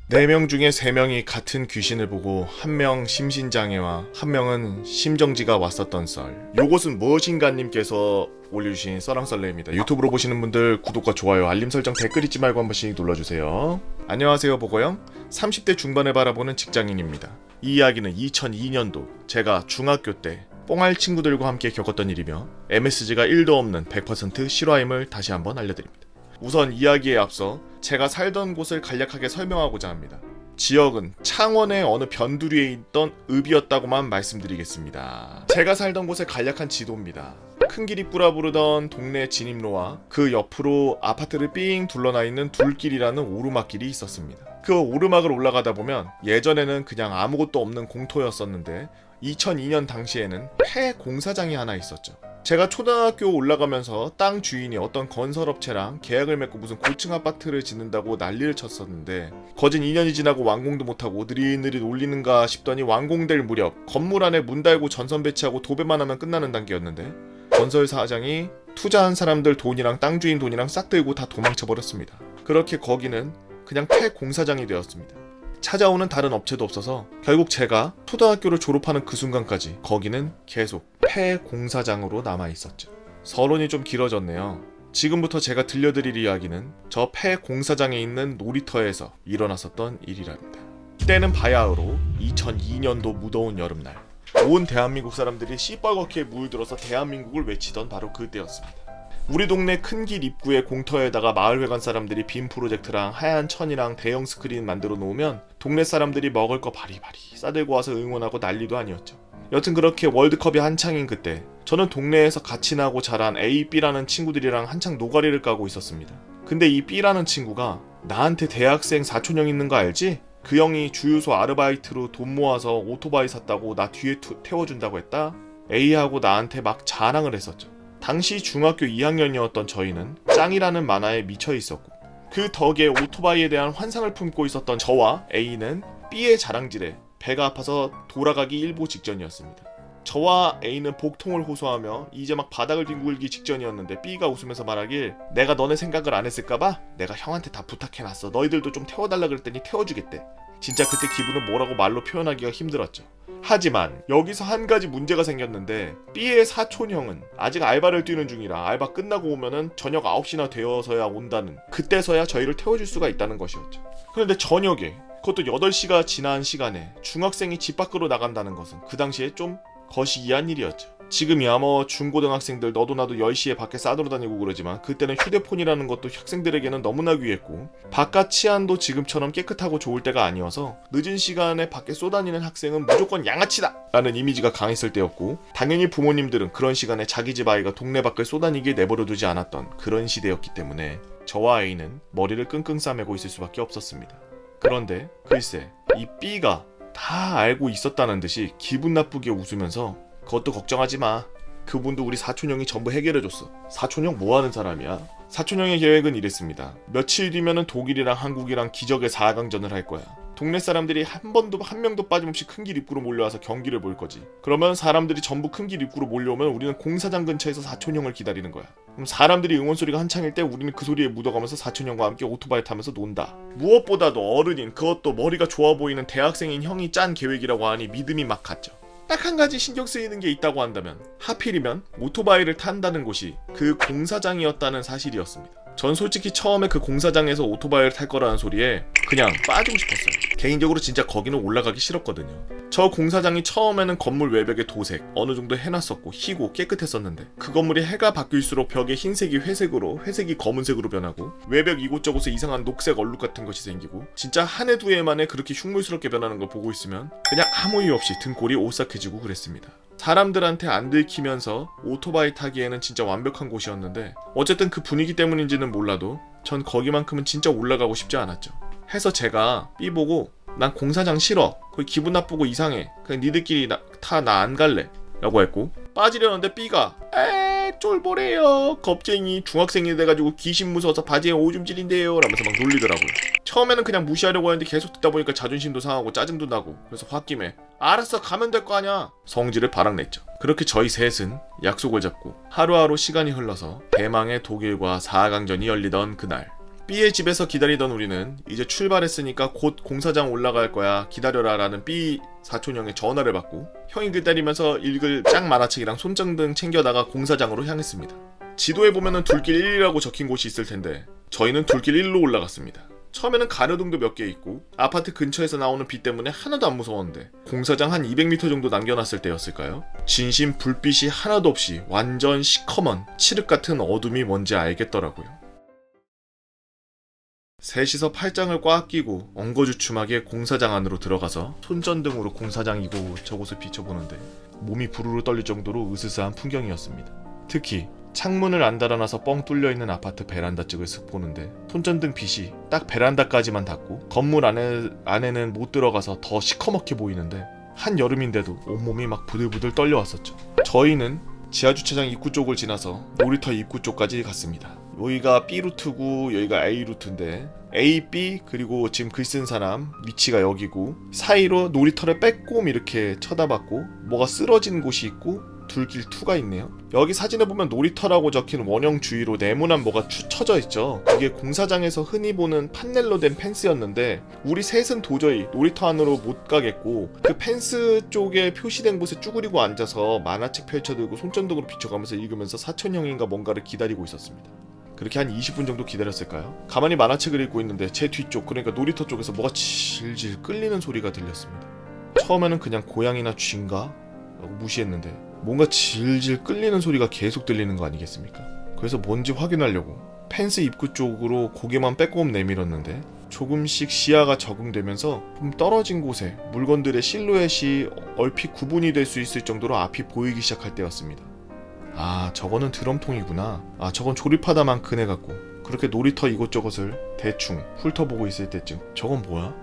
4명 중에 3명이 같은 귀신을 보고 한 명 심신장애와 한 명은 심정지가 왔었던 썰. 요것은 무엇인가 님께서 올려주신 썰랑썰레입니다. 유튜브로 보시는 분들 구독과 좋아요, 알림 설정, 댓글 잊지 말고 한 번씩 눌러주세요. 안녕하세요, 보고형. 30대 중반을 바라보는 직장인입니다. 이 이야기는 2002년도 제가 중학교 때 뽕알 친구들과 함께 겪었던 일이며 MSG가 1도 없는 100% 실화임을 다시 한번 알려드립니다. 우선 이야기에 앞서 제가 살던 곳을 간략하게 설명하고자 합니다. 지역은 창원의 어느 변두리에 있던 읍이었다고만 말씀드리겠습니다. 제가 살던 곳의 간략한 지도입니다. 큰 길이 뿌라 부르던 동네 진입로와 그 옆으로 아파트를 삥 둘러나 있는 둘길이라는 오르막길이 있었습니다. 그 오르막을 올라가다 보면 예전에는 그냥 아무것도 없는 공터였었는데 2002년 당시에는 폐 공사장이 하나 있었죠. 제가 초등학교 올라가면서 땅 주인이 어떤 건설업체랑 계약을 맺고 무슨 고층 아파트를 짓는다고 난리를 쳤었는데 거진 2년이 지나고 완공도 못하고 느릿느릿 올리는가 싶더니 완공될 무렵 건물 안에 문 달고 전선 배치하고 도배만 하면 끝나는 단계였는데 건설 사장이 투자한 사람들 돈이랑 땅 주인 돈이랑 싹 들고 다 도망쳐버렸습니다. 그렇게 거기는 그냥 폐 공사장이 되었습니다. 찾아오는 다른 업체도 없어서 결국 제가 초등학교를 졸업하는 그 순간까지 거기는 계속 폐 공사장으로 남아있었죠. 서론이 좀 길어졌네요. 지금부터 제가 들려드릴 이야기는 저 폐 공사장에 있는 놀이터에서 일어났었던 일이랍니다. 때는 바야흐로 2002년도 무더운 여름날, 온 대한민국 사람들이 시뻘겋게 물들어서 대한민국을 외치던 바로 그때였습니다. 우리 동네 큰 길 입구에 공터에다가 마을회관 사람들이 빔 프로젝트랑 하얀 천이랑 대형 스크린 만들어 놓으면 동네 사람들이 먹을 거 바리바리 싸들고 와서 응원하고 난리도 아니었죠. 여튼 그렇게 월드컵이 한창인 그때 저는 동네에서 같이 나고 자란 A, B라는 친구들이랑 한창 노가리를 까고 있었습니다. 근데 이 B라는 친구가 나한테 대학생 사촌형 있는 거 알지? 그 형이 주유소 아르바이트로 돈 모아서 오토바이 샀다고 나 뒤에 태워준다고 했다? A하고 나한테 막 자랑을 했었죠. 당시 중학교 2학년이었던 저희는 짱이라는 만화에 미쳐 있었고 그 덕에 오토바이에 대한 환상을 품고 있었던 저와 A는 B의 자랑질에 배가 아파서 돌아가기 일보 직전이었습니다. 저와 A는 복통을 호소하며 이제 막 바닥을 뒹굴기 직전이었는데 B가 웃으면서 말하길 내가 너네 생각을 안 했을까봐 내가 형한테 다 부탁해놨어. 너희들도 좀 태워달라 그랬더니 태워주겠대. 진짜 그때 기분은 뭐라고 말로 표현하기가 힘들었죠. 하지만 여기서 한 가지 문제가 생겼는데 B의 사촌형은 아직 알바를 뛰는 중이라 알바 끝나고 오면은 저녁 9시나 되어서야 온다는, 그때서야 저희를 태워줄 수가 있다는 것이었죠. 그런데 저녁에, 그것도 8시가 지난 시간에 중학생이 집 밖으로 나간다는 것은 그 당시에 좀 거시기한 일이었죠. 지금이야 뭐 중고등학생들 너도 나도 10시에 밖에 싸돌아다니고 그러지만 그때는 휴대폰이라는 것도 학생들에게는 너무나 귀했고 바깥 치안도 지금처럼 깨끗하고 좋을 때가 아니어서 늦은 시간에 밖에 쏘다니는 학생은 무조건 양아치다! 라는 이미지가 강했을 때였고 당연히 부모님들은 그런 시간에 자기 집 아이가 동네 밖을 쏘다니게 내버려두지 않았던 그런 시대였기 때문에 저와 A는 머리를 끙끙 싸매고 있을 수밖에 없었습니다. 그런데 글쎄 이 B가 다 알고 있었다는 듯이 기분 나쁘게 웃으면서 그것도 걱정하지 마. 그분도 우리 사촌형이 전부 해결해줬어. 사촌형 뭐하는 사람이야? 사촌형의 계획은 이랬습니다. 며칠 뒤면은 독일이랑 한국이랑 기적의 4강전을 할 거야. 동네 사람들이 한 명도 빠짐없이 큰 길 입구로 몰려와서 경기를 볼 거지. 그러면 사람들이 전부 큰 길 입구로 몰려오면 우리는 공사장 근처에서 사촌형을 기다리는 거야. 그럼 사람들이 응원 소리가 한창일 때 우리는 그 소리에 묻어가면서 사촌형과 함께 오토바이 타면서 논다. 무엇보다도 어른인, 그것도 머리가 좋아 보이는 대학생인 형이 짠 계획이라고 하니 믿음이 막 갔죠. 딱 한 가지 신경 쓰이는 게 있다고 한다면 하필이면 오토바이를 탄다는 곳이 그 공사장이었다는 사실이었습니다. 전 솔직히 처음에 그 공사장에서 오토바이를 탈 거라는 소리에 그냥 빠지고 싶었어요. 개인적으로 진짜 거기는 올라가기 싫었거든요. 저 공사장이 처음에는 건물 외벽에 도색 어느 정도 해놨었고 희고 깨끗했었는데 그 건물이 해가 바뀔수록 벽에 흰색이 회색으로, 회색이 검은색으로 변하고 외벽 이곳저곳에 이상한 녹색 얼룩 같은 것이 생기고 진짜 한 해 두 해 만에 그렇게 흉물스럽게 변하는 걸 보고 있으면 그냥 아무 이유 없이 등골이 오싹해지고 그랬습니다. 사람들한테 안 들키면서 오토바이 타기에는 진짜 완벽한 곳이었는데 어쨌든 그 분위기 때문인지는 몰라도 전 거기만큼은 진짜 올라가고 싶지 않았죠. 해서 제가 B 보고 난 공사장 싫어. 거기 기분 나쁘고 이상해. 그냥 니들끼리 타, 나 안 갈래. 라고 했고 빠지려는데 B가 쫄보래요. 겁쟁이 중학생이 돼가지고 귀신 무서워서 바지에 오줌 찔린대요. 라면서 막 놀리더라고요. 처음에는 그냥 무시하려고 했는데 계속 듣다 보니까 자존심도 상하고 짜증도 나고 그래서 홧김에 알았어 가면 될 거 아냐 성질을 발악냈죠. 그렇게 저희 셋은 약속을 잡고 하루하루 시간이 흘러서 대망의 독일과 4강전이 열리던 그날 B의 집에서 기다리던 우리는 이제 출발했으니까 곧 공사장 올라갈 거야 기다려라 라는 B 사촌형의 전화를 받고 형이 기다리면서 읽을 짝 만화책이랑 손전등 챙겨다가 공사장으로 향했습니다. 지도에 보면은 둘길 1이라고 적힌 곳이 있을 텐데 저희는 둘길 1로 올라갔습니다. 처음에는 가로등도 몇 개 있고 아파트 근처에서 나오는 비 때문에 하나도 안 무서웠는데 공사장 한 200m 정도 남겨놨을 때였을까요? 진심 불빛이 하나도 없이 완전 시커먼 칠흑 같은 어둠이 뭔지 알겠더라고요. 셋이서 팔짱을 꽉 끼고 엉거주춤하게 공사장 안으로 들어가서 손전등으로 공사장 이곳저곳을 비춰보는데 몸이 부르르 떨릴 정도로 으스스한 풍경이었습니다. 특히 창문을 안 달아놔서 뻥 뚫려있는 아파트 베란다 쪽을 쓱 보는데 손전등 빛이 딱 베란다까지만 닿고 건물 안에는 못 들어가서 더 시커멓게 보이는데 한여름인데도 온몸이 막 부들부들 떨려왔었죠. 저희는 지하주차장 입구 쪽을 지나서 놀이터 입구 쪽까지 갔습니다. 여기가 B루트고 여기가 A루트인데 A, B 그리고 지금 글 쓴 사람 위치가 여기고 사이로 놀이터를 빼꼼 이렇게 쳐다봤고 뭐가 쓰러진 곳이 있고 둘길 2가 있네요. 여기 사진을 보면 놀이터라고 적힌 원형 주위로 네모난 뭐가 쳐져 있죠. 이게 공사장에서 흔히 보는 판넬로 된 펜스였는데 우리 셋은 도저히 놀이터 안으로 못 가겠고 그 펜스 쪽에 표시된 곳에 쭈그리고 앉아서 만화책 펼쳐들고 손전등으로 비춰가면서 읽으면서 사촌형인가 뭔가를 기다리고 있었습니다. 그렇게 한 20분 정도 기다렸을까요? 가만히 만화책을 읽고 있는데 제 뒤쪽 그러니까 놀이터 쪽에서 뭐가 질질 끌리는 소리가 들렸습니다. 처음에는 그냥 고양이나 쥐인가? 라고 무시했는데 뭔가 질질 끌리는 소리가 계속 들리는 거 아니겠습니까? 그래서 뭔지 확인하려고 펜스 입구 쪽으로 고개만 빼꼼 내밀었는데 조금씩 시야가 적응되면서 좀 떨어진 곳에 물건들의 실루엣이 얼핏 구분이 될 수 있을 정도로 앞이 보이기 시작할 때였습니다. 아, 저거는 드럼통이구나. 아, 저건 조립하다만 그네같고. 그렇게 놀이터 이곳저곳을 대충 훑어보고 있을 때쯤 저건 뭐야?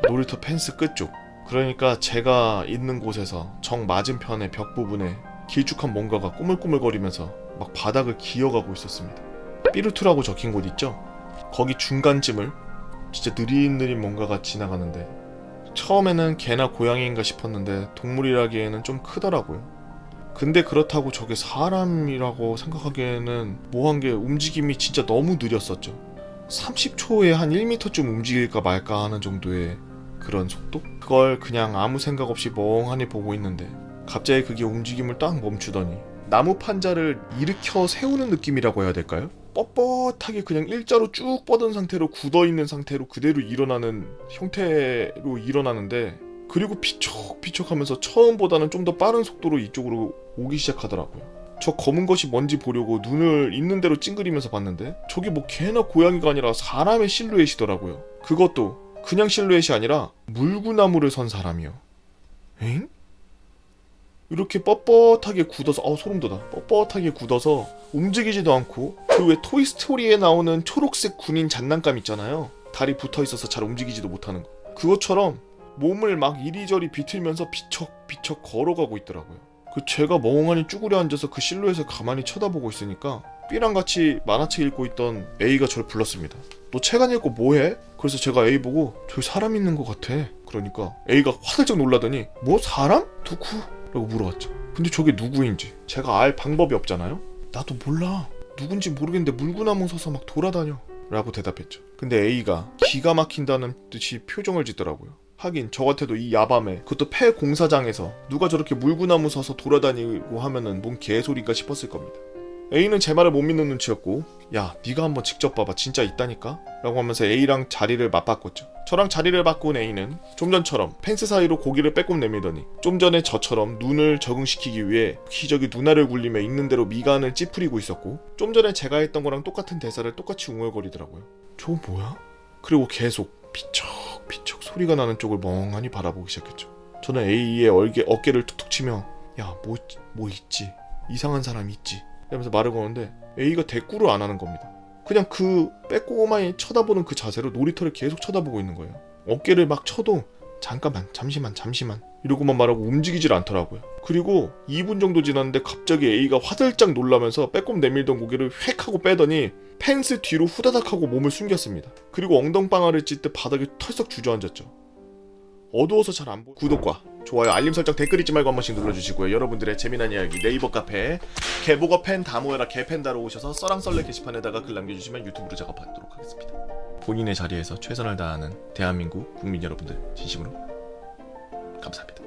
놀이터 펜스 끝쪽, 그러니까 제가 있는 곳에서 정 맞은편의 벽 부분에 길쭉한 뭔가가 꾸물꾸물거리면서 막 바닥을 기어가고 있었습니다. 삐루트라고 적힌 곳 있죠? 거기 중간쯤을 진짜 느릿느릿 뭔가가 지나가는데 처음에는 개나 고양이인가 싶었는데 동물이라기에는 좀 크더라고요. 근데 그렇다고 저게 사람이라고 생각하기에는 뭐한 게 움직임이 진짜 너무 느렸었죠. 30초에 한 1m쯤 움직일까 말까 하는 정도의 그런 속도? 그걸 그냥 아무 생각 없이 멍하니 보고 있는데 갑자기 그게 움직임을 딱 멈추더니 나무 판자를 일으켜 세우는 느낌이라고 해야 될까요? 뻣뻣하게 그냥 일자로 쭉 뻗은 상태로 굳어있는 상태로 그대로 일어나는 형태로 일어나는데 그리고 피척피척 하면서 처음보다는 좀 더 빠른 속도로 이쪽으로 오기 시작하더라고요. 저 검은 것이 뭔지 보려고 눈을 있는 대로 찡그리면서 봤는데 저게 뭐 개나 고양이가 아니라 사람의 실루엣이더라고요. 그것도 그냥 실루엣이 아니라 물구나무를 선 사람이요. 엥? 이렇게 뻣뻣하게 굳어서 소름 돋아. 뻣뻣하게 굳어서 움직이지도 않고 그 왜 토이스토리에 나오는 초록색 군인 장난감 있잖아요. 다리 붙어있어서 잘 움직이지도 못하는 거. 그것처럼 몸을 막 이리저리 비틀면서 비척비척 걸어가고 있더라고요. 제가 멍하니 쭈그려 앉아서 그 실루엣을 가만히 쳐다보고 있으니까 B랑 같이 만화책 읽고 있던 A가 저를 불렀습니다. 너 책 안 읽고 뭐해? 그래서 제가 A 보고 저기 사람 있는 것 같아. 그러니까 A가 화들짝 놀라더니 뭐 사람? 누구? 라고 물어봤죠. 근데 저게 누구인지 제가 알 방법이 없잖아요. 나도 몰라. 누군지 모르겠는데 물구나무 서서 막 돌아다녀 라고 대답했죠. 근데 A가 기가 막힌다는 듯이 표정을 짓더라고요. 하긴 저 같아도 이 야밤에 그것도 폐 공사장에서 누가 저렇게 물구나무 서서 돌아다니고 하면은 뭔 개소리가 싶었을 겁니다. A는 제 말을 못 믿는 눈치였고 야 네가 한번 직접 봐봐 진짜 있다니까? 라고 하면서 A랑 자리를 맞바꿨죠. 저랑 자리를 바꾼 A는 좀 전처럼 펜스 사이로 고개를 빼꼼 내밀더니 좀 전에 저처럼 눈을 적응시키기 위해 기저귀 눈알을 굴리며 있는 대로 미간을 찌푸리고 있었고 좀 전에 제가 했던 거랑 똑같은 대사를 똑같이 ung얼거리더라고요. 저거 뭐야? 그리고 계속 피척피척 소리가 나는 쪽을 멍하니 바라보기 시작했죠. 저는 A의 어깨를 툭툭 치며 야 뭐 있지? 이상한 사람 있지? 이러면서 말을 거는데 A가 대꾸를 안 하는 겁니다. 그냥 그 빼꼼하니 쳐다보는 그 자세로 놀이터를 계속 쳐다보고 있는 거예요. 어깨를 막 쳐도 잠깐만 잠시만 이러고만 말하고 움직이질 않더라고요. 그리고 2분 정도 지났는데 갑자기 A가 화들짝 놀라면서 빼꼼 내밀던 고개를 획 하고 빼더니 펜스 뒤로 후다닥 하고 몸을 숨겼습니다. 그리고 엉덩방아를 찢듯 바닥에 털썩 주저앉았죠. 어두워서 잘 안 보여. 구독과 좋아요, 알림 설정, 댓글 잊지 말고 한 번씩 눌러주시고요. 여러분들의 재미난 이야기 네이버 카페 개보거 팬 다 모여라 개팬다로 오셔서 써랑썰레 게시판에다가 글 남겨주시면 유튜브로 작업하도록 하겠습니다. 본인의 자리에서 최선을 다하는 대한민국 국민 여러분들 진심으로 감사합니다.